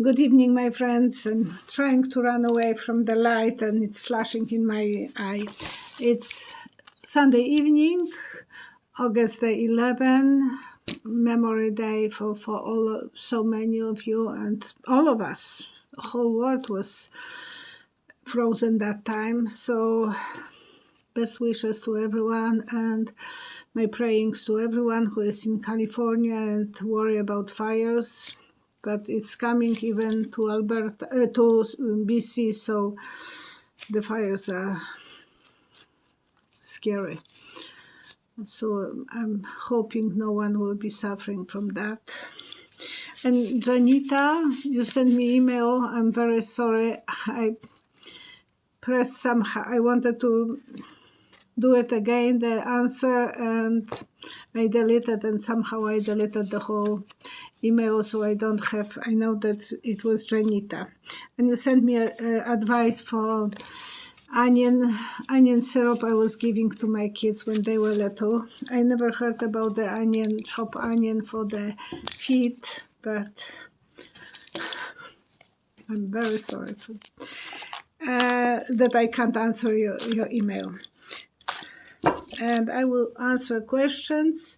Good evening, my friends. I'm trying to run away from the light and it's flashing in my eye. It's Sunday evening, August the 11th, Memory Day for so many of you and all of us. The whole world was frozen that time. So best wishes to everyone and my prayings to everyone who is in California and worry about fires. But it's coming even to Alberta, to BC, so the fires are scary. So I'm hoping no one will be suffering from that. And Janita, you sent me email. I'm very sorry. I pressed somehow. I wanted to do it again, the answer, and I deleted, and somehow I deleted the whole email, so I don't have, I know that it was Janita. And you sent me advice for onion syrup I was giving to my kids when they were little. I never heard about the chopped onion for the feet, but I'm very sorry for that I can't answer your email. And I will answer questions.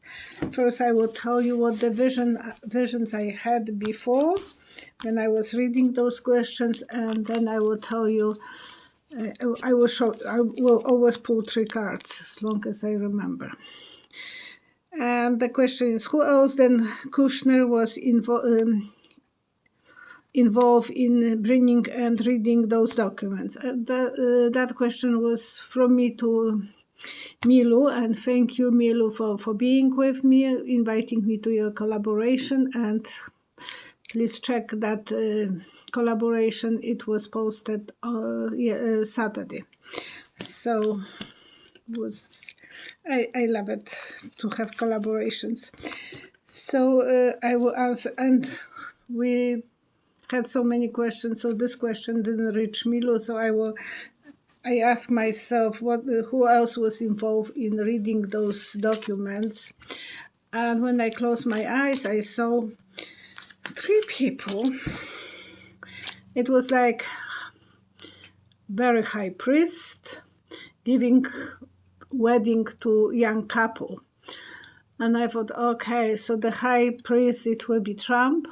First, I will tell you what the visions I had before when I was reading those questions, and then I will tell you. I will always pull 3 cards as long as I remember. And the question is, who else than Kushner was involved in bringing and reading those documents? That question was from me to Milu, and thank you, Milu, for being with me, inviting me to your collaboration, and please check that collaboration. It was posted Saturday. So I love it to have collaborations. So I will answer, and we had so many questions, so this question didn't reach Milu, so I asked myself who else was involved in reading those documents. And when I closed my eyes, I saw 3 people. It was like very high priest giving wedding to young couple. And I thought, okay, so the high priest, it will be Trump,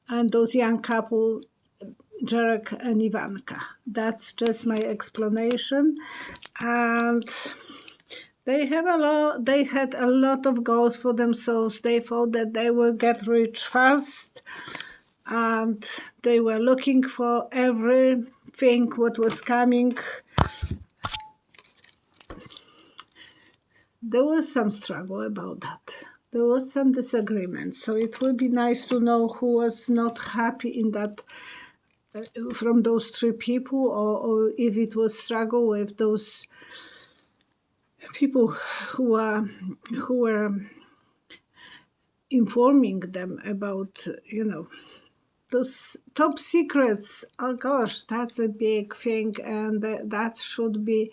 and those young couple, Jared and Ivanka. That's just my explanation. And they had a lot of goals for themselves. They thought that they will get rich fast, and they were looking for everything what was coming. There was some struggle about that. There was some disagreement. So it would be nice to know who was not happy in that from those 3 people, or if it was struggle with those people who were informing them about, those top secrets. Oh gosh, that's a big thing, and that should be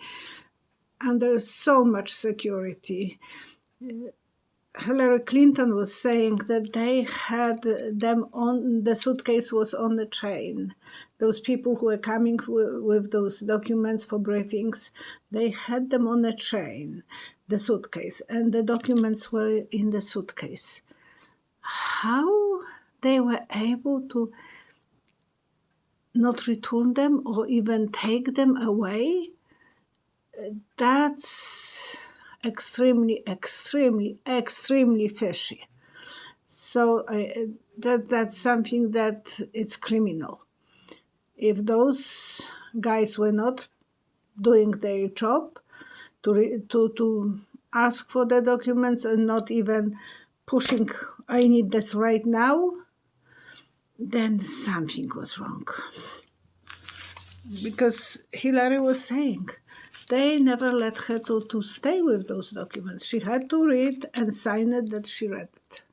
under so much security. Hillary Clinton was saying that they had them on, the suitcase was on the train. Those people who were coming with those documents for briefings, they had them on the train, the suitcase, and the documents were in the suitcase. How they were able to not return them or even take them away, that's extremely, extremely, extremely fishy. So that's something that it's criminal. If those guys were not doing their job to ask for the documents and not even pushing, I need this right now, then something was wrong. Because Hillary was saying they never let her to stay with those documents. She had to read and sign it that she read it.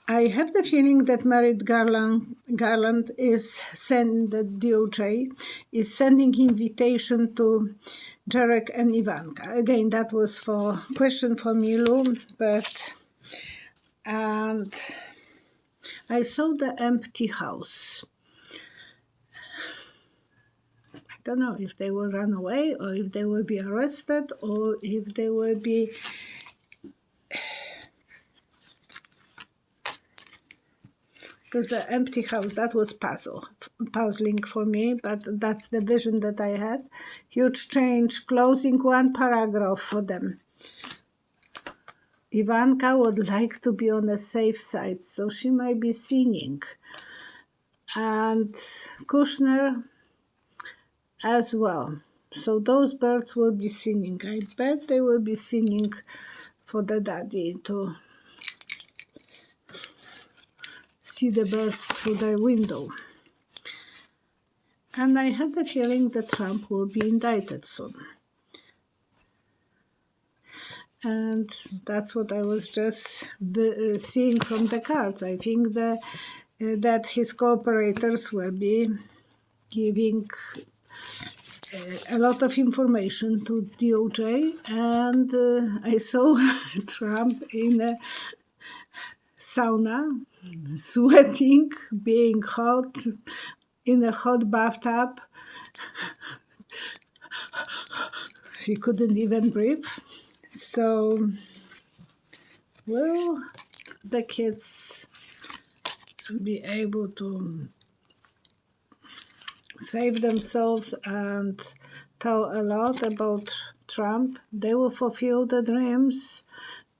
I have the feeling that Merrick Garland is sending, the D.O.J. is sending invitation to Jared and Ivanka. Again, that was for question for Milu, but and I saw the empty house. I don't know if they will run away or if they will be arrested or if they will be because the empty house, that was puzzling for me, but that's the vision that I had. Huge change, closing one paragraph for them. Ivanka would like to be on a safe side, so she might be singing. And Kushner as well. So those birds will be singing. I bet they will be singing for the daddy to see the birds through the window. And I had the feeling that Trump will be indicted soon. And that's what I was just seeing from the cards. I think that his cooperators will be giving a lot of information to D.O.J. And I saw Trump in a sauna, sweating, being hot, in a hot bathtub. He couldn't even breathe. So, will the kids be able to save themselves and tell a lot about Trump? They will fulfill the dreams.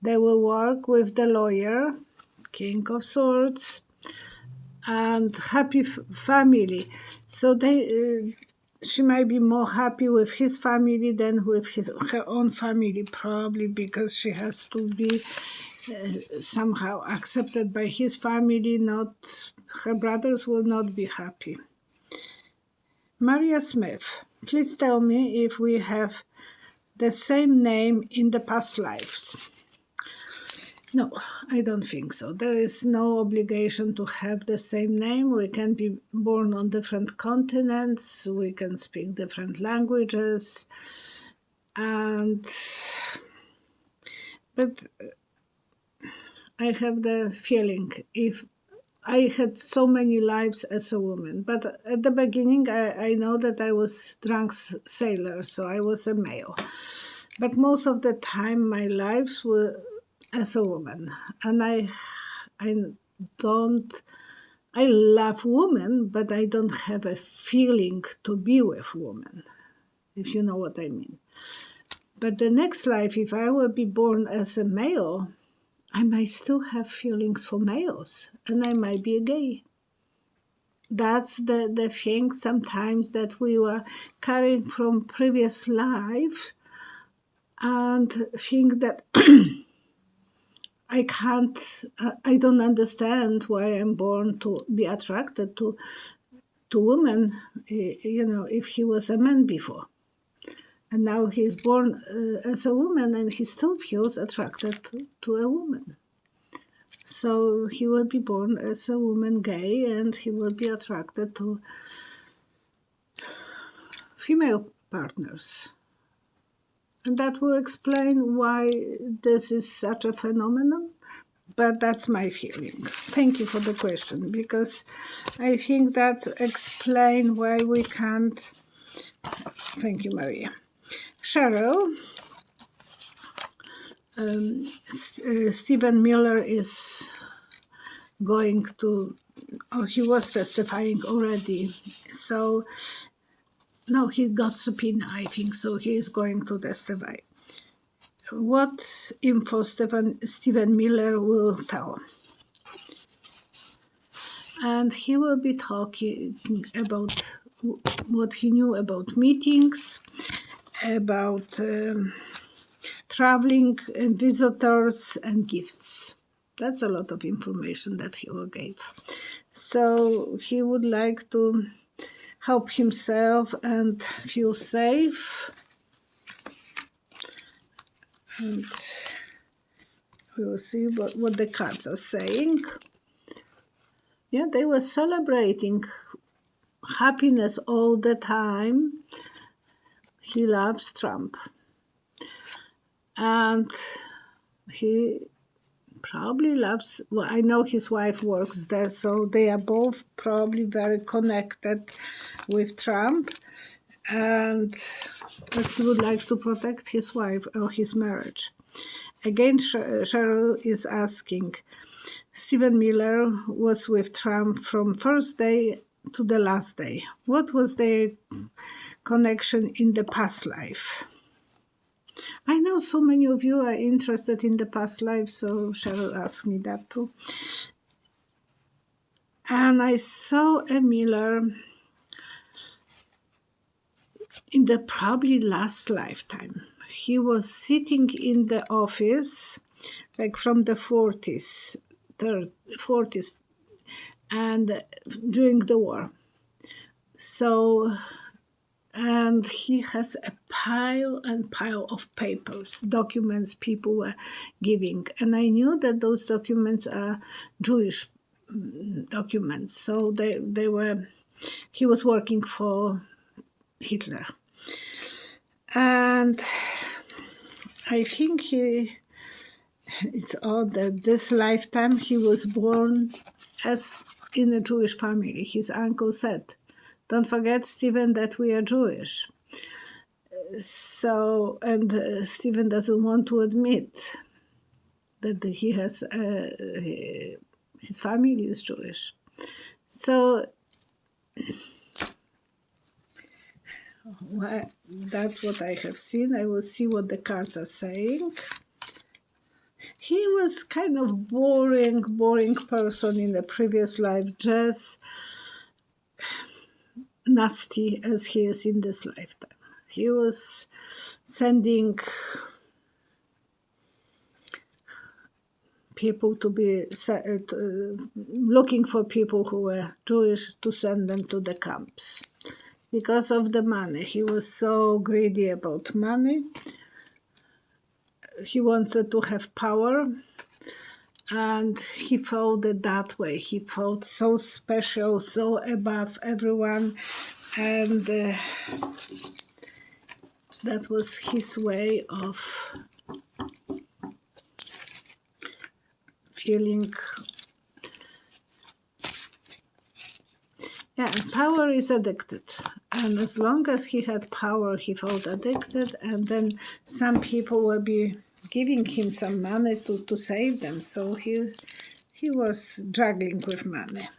They will work with the lawyer, King of Swords, and happy family. So she might be more happy with his family than with her own family, probably because she has to be somehow accepted by his family. Not her brothers will not be happy. Maria Smith, please tell me if we have the same name in the past lives. No, I don't think so. There is no obligation to have the same name. We can be born on different continents. We can speak different languages. But I have the feeling if I had so many lives as a woman. But at the beginning, I know that I was drunk sailor, so I was a male. But most of the time, my lives were as a woman, and I love women, but I don't have a feeling to be with women, if you know what I mean. But the next life, if I will be born as a male, I might still have feelings for males, and I might be gay. That's the thing sometimes that we were carrying from previous lives, and think that I don't understand why I'm born to be attracted to women, if he was a man before. And now he's born as a woman and he still feels attracted to a woman. So he will be born as a woman gay and he will be attracted to female partners. And that will explain why this is such a phenomenon. But that's my feeling. Thank you for the question, because I think that explains why we can't. Thank you, Maria. Cheryl, Stephen Miller is going to, he was testifying already. So, no, he got subpoena, I think, so he is going to testify. What info Stephen Miller will tell? And he will be talking about what he knew about meetings, about traveling and visitors and gifts. That's a lot of information that he will give. So he would like to help himself and feel safe. And we will see what the cards are saying. Yeah, they were celebrating happiness all the time. He loves Trump. And he probably loves, well, I know his wife works there, so they are both probably very connected with Trump, and that he would like to protect his wife or his marriage. Again, Cheryl is asking, Stephen Miller was with Trump from first day to the last day. What was their connection in the past life? I know so many of you are interested in the past life, so Cheryl asked me that too. And I saw a Miller in the probably last lifetime. He was sitting in the office, like from the 40s, and during the war. So, and he has a pile and pile of papers, documents people were giving. And I knew that those documents are Jewish documents. So he was working for Hitler. And I think it's odd that this lifetime he was born as in a Jewish family. His uncle said, "Don't forget, Stephen, that we are Jewish." So, and Stephen doesn't want to admit that he has his family is Jewish. So that's what I have seen. I will see what the cards are saying. He was kind of boring person in the previous life, just nasty as he is in this lifetime. He was sending people to be looking for people who were Jewish to send them to the camps because of the money. He was so greedy about money. He wanted to have power, and he felt it that way. He felt so special, so above everyone, and that was his way of feeling. Yeah, power is addicted. And as long as he had power, he felt addicted. And then some people will be giving him some money to save them. So he was juggling with money.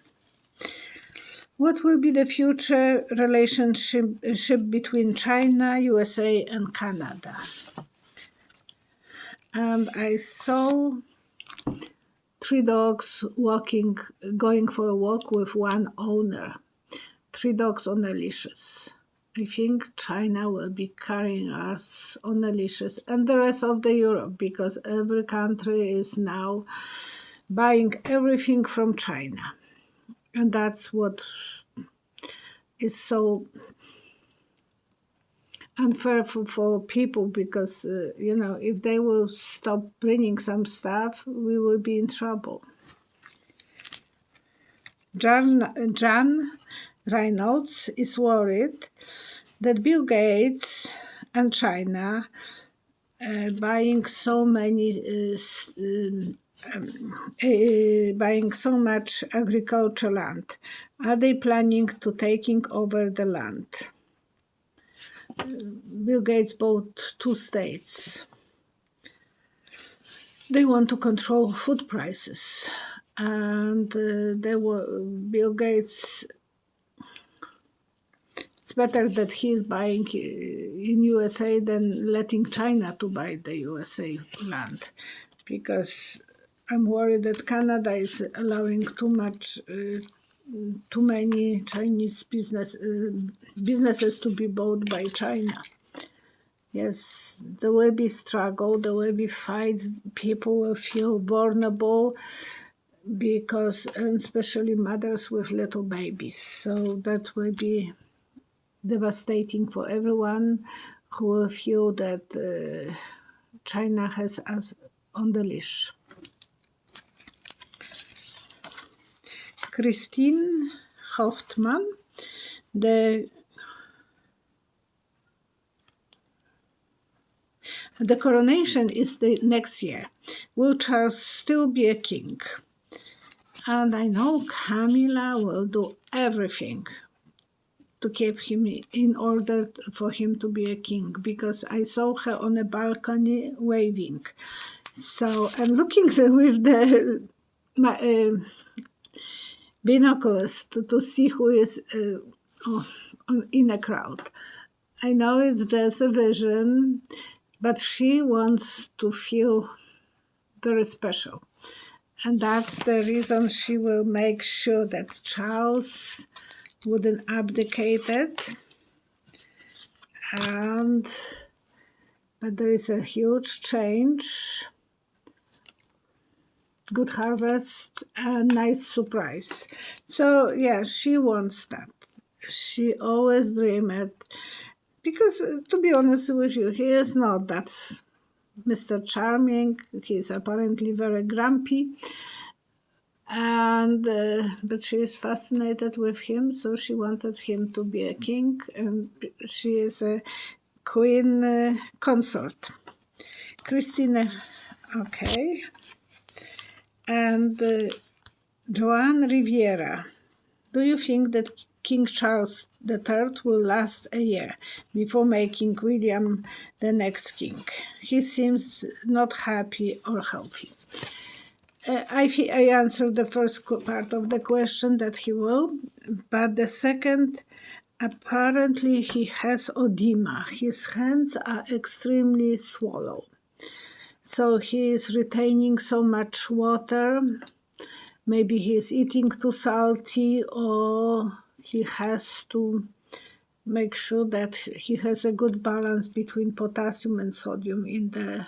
What will be the future relationship between China, USA, and Canada? And I saw 3 dogs going for a walk with one owner. 3 dogs on the leashes. I think China will be carrying us on the leashes, and the rest of the Europe, because every country is now buying everything from China. And that's what is so unfair for people, because, if they will stop bringing some stuff, we will be in trouble. Jan Reynolds is worried that Bill Gates and China buying so much agricultural land. Are they planning to taking over the land? Bill Gates bought 2 states. They want to control food prices, and Bill Gates. It's better that he is buying in USA than letting China to buy the USA land, because I'm worried that Canada is allowing too many Chinese businesses to be bought by China. Yes, there will be struggle, there will be fights, people will feel vulnerable, because, and especially mothers with little babies. So that will be devastating for everyone who will feel that China has us on the leash. Christine Hoffman, The coronation is the next year. Will Charles still be a king? And I know Camilla will do everything to keep him in order for him to be a king, because I saw her on a balcony waving. So I'm looking with the binoculars to see who is in a crowd. I know it's just a vision, but she wants to feel very special. And that's the reason she will make sure that Charles wouldn't abdicate it. But there is a huge change, good harvest, a nice surprise. So yeah, she wants that. She always dreamed it. Because to be honest with you, he is not that Mr. Charming. He is apparently very grumpy. And but she is fascinated with him, so she wanted him to be a king, and she is a queen consort. Christina, okay. And Joan Riviera, do you think that King Charles III will last a year before making William the next king? He seems not happy or healthy. I answered the first part of the question that he will, but the second, apparently he has edema. His hands are extremely swollen. So he is retaining so much water. Maybe he is eating too salty, or he has to make sure that he has a good balance between potassium and sodium in the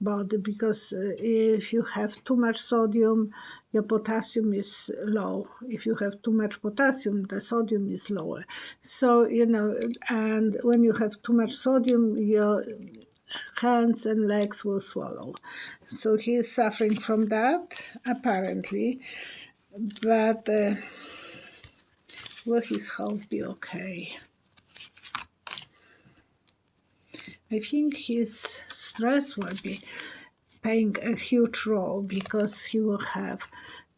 body, because if you have too much sodium, your potassium is low. If you have too much potassium, the sodium is lower. So, and when you have too much sodium, your hands and legs will swallow. So he is suffering from that, apparently. But will his health be okay? I think his stress will be playing a huge role, because he will have,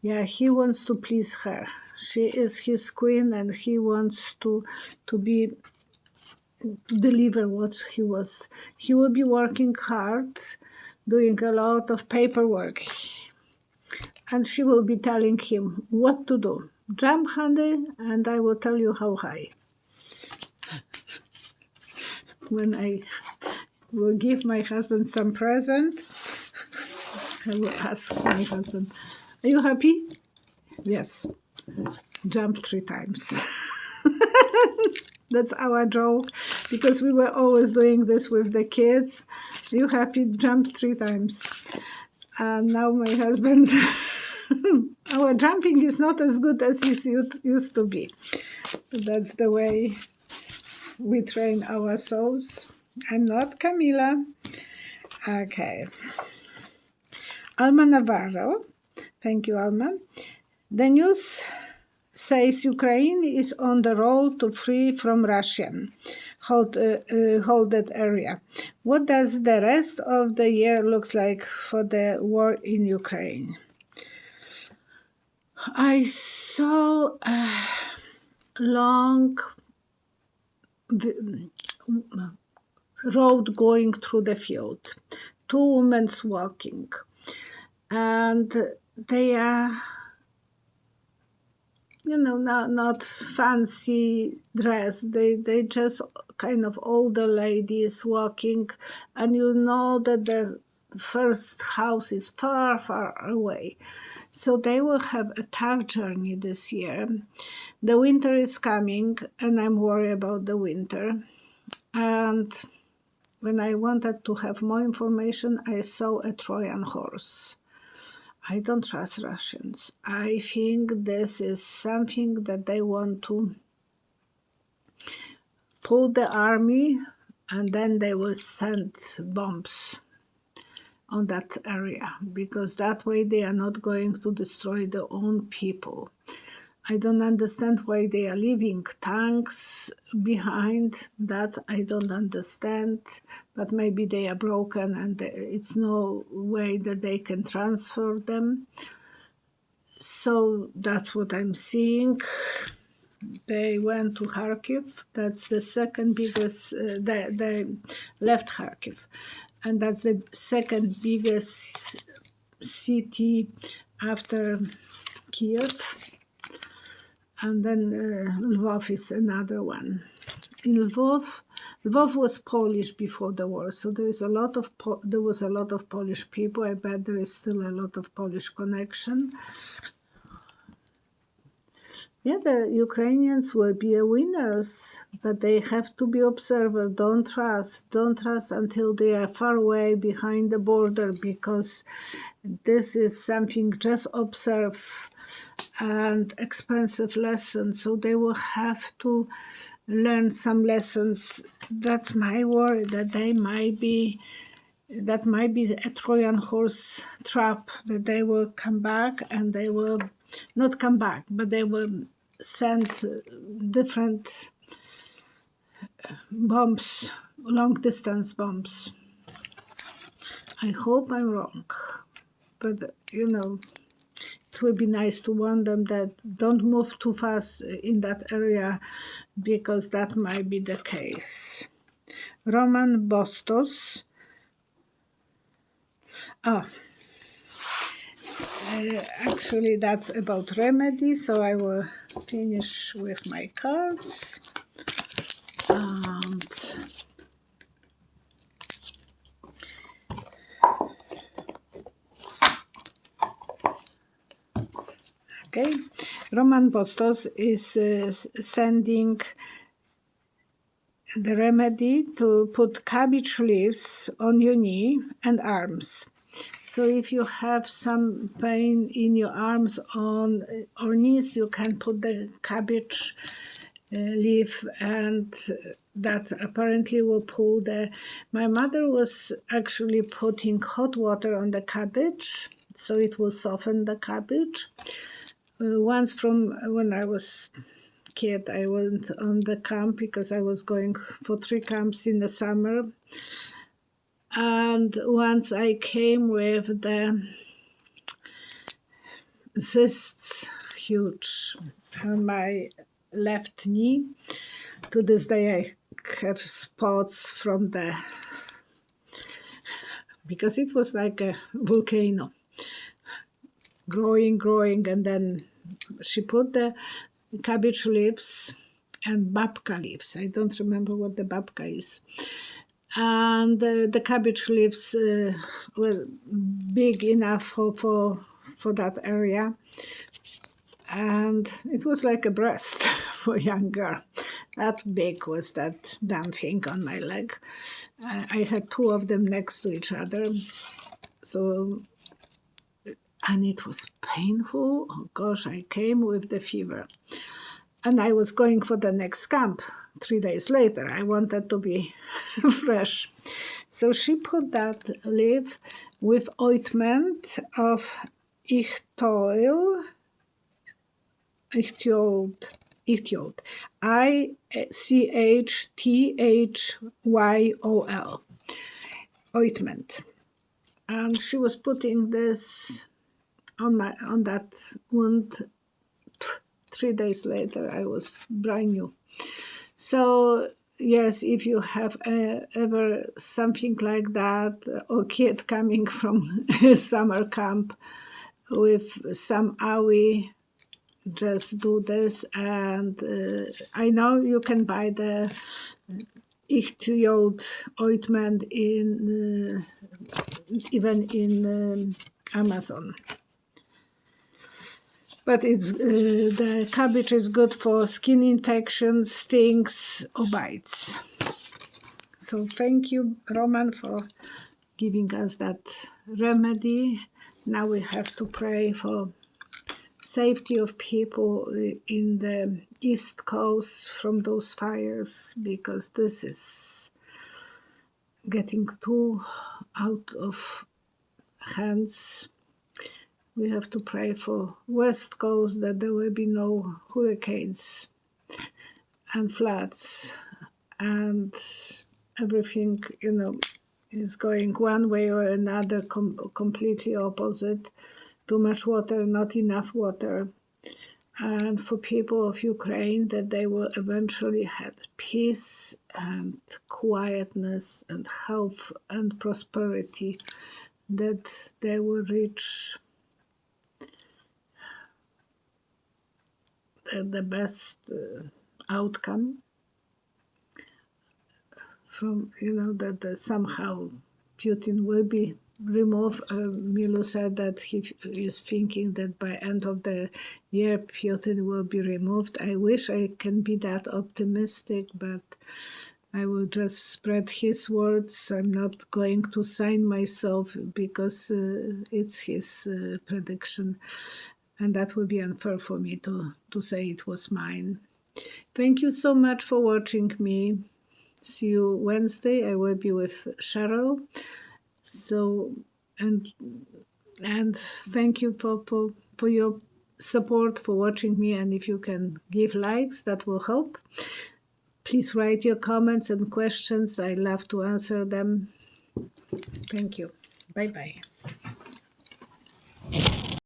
he wants to please her. She is his queen, and he wants to deliver what he was. He will be working hard, doing a lot of paperwork, and she will be telling him what to do. Jump, honey, and I will tell you how high. When I will give my husband some present, I will ask my husband, are you happy? Yes. Jump 3 times. That's our joke, because we were always doing this with the kids. Are you happy? Jump 3 times. And now my husband, our jumping is not as good as it used to be. That's the way we train ourselves. I'm not Camila. Okay. Alma Navarro. Thank you, Alma. The news says Ukraine is on the road to free from Russian holded area. What does the rest of the year looks like for the war in Ukraine? I saw a long road going through the field, 2 women walking, and they are, not fancy dress. They just kind of older ladies walking, and that the first house is far, far away. So they will have a tough journey this year. The winter is coming, and I'm worried about the winter. And when I wanted to have more information, I saw a Trojan horse. I don't trust Russians. I think this is something that they want to pull the army, and then they will send bombs on that area, because that way they are not going to destroy their own people. I don't understand why they are leaving tanks behind. That I don't understand. But maybe they are broken and it's no way that they can transfer them. So that's what I'm seeing. They went to Kharkiv. That's the second biggest. They left Kharkiv, and that's the second biggest city after Kiev. And then Lvov is another one. In Lvov was Polish before the war, so there was a lot of Polish people. I bet there is still a lot of Polish connection. Yeah, the Ukrainians will be winners, but they have to be observers. Don't trust until they are far away behind the border, because this is something just observe and expensive lessons. So they will have to learn some lessons. That's my worry, that that might be a Trojan horse trap, that they will come back and they will not come back, but they will send different bombs, long distance bombs. I hope I'm wrong, but it would be nice to warn them that don't move too fast in that area, because that might be the case. Roman Bostos. Actually, that's about remedy, so I will finish with my cards. And okay, Roman Bostos is sending the remedy to put cabbage leaves on your knee and arms. So if you have some pain in your arms or knees, you can put the cabbage leaf, and that apparently will pull the... My mother was actually putting hot water on the cabbage, so it will soften the cabbage. Once, from when I was kid, I went on the camp, because I was going for 3 camps in the summer. And once I came with the cysts, huge, on my left knee. To this day I have spots from because it was like a volcano, growing, and then she put the cabbage leaves and babka leaves. I don't remember what the babka is. And the cabbage leaves were big enough for that area, and it was like a breast for a young girl. That big was that damn thing on my leg. I had 2 of them next to each other, so, and it was painful. Oh gosh, I came with the fever, and I was going for the next camp 3 days later. I wanted to be fresh. So she put that leaf with ointment of ichthyol, ICHTHYOL, ointment. And she was putting this on that wound. 3 days later, I was brand new. So yes, if you have ever something like that, or kid coming from summer camp with some owie, just do this. And I know you can buy the ichthyol ointment even in Amazon. But it's the cabbage is good for skin infections, stings, or bites. So thank you, Roman, for giving us that remedy. Now we have to pray for safety of people in the East Coast from those fires, because this is getting too out of hands. We have to pray for West Coast that there will be no hurricanes and floods and everything, is going one way or another, completely opposite. Too much water, not enough water. And for people of Ukraine, that they will eventually have peace and quietness and health and prosperity, that they will reach the best outcome from, that somehow Putin will be removed. Milo said that he is thinking that by end of the year Putin will be removed. I wish I can be that optimistic, but I will just spread his words. I'm not going to sign myself because it's his prediction, and that would be unfair for me to say it was mine. Thank you so much for watching me. See you Wednesday. I will be with Cheryl. So, and thank you for your support, for watching me. And if you can give likes, that will help. Please write your comments and questions. I love to answer them. Thank you. Bye bye.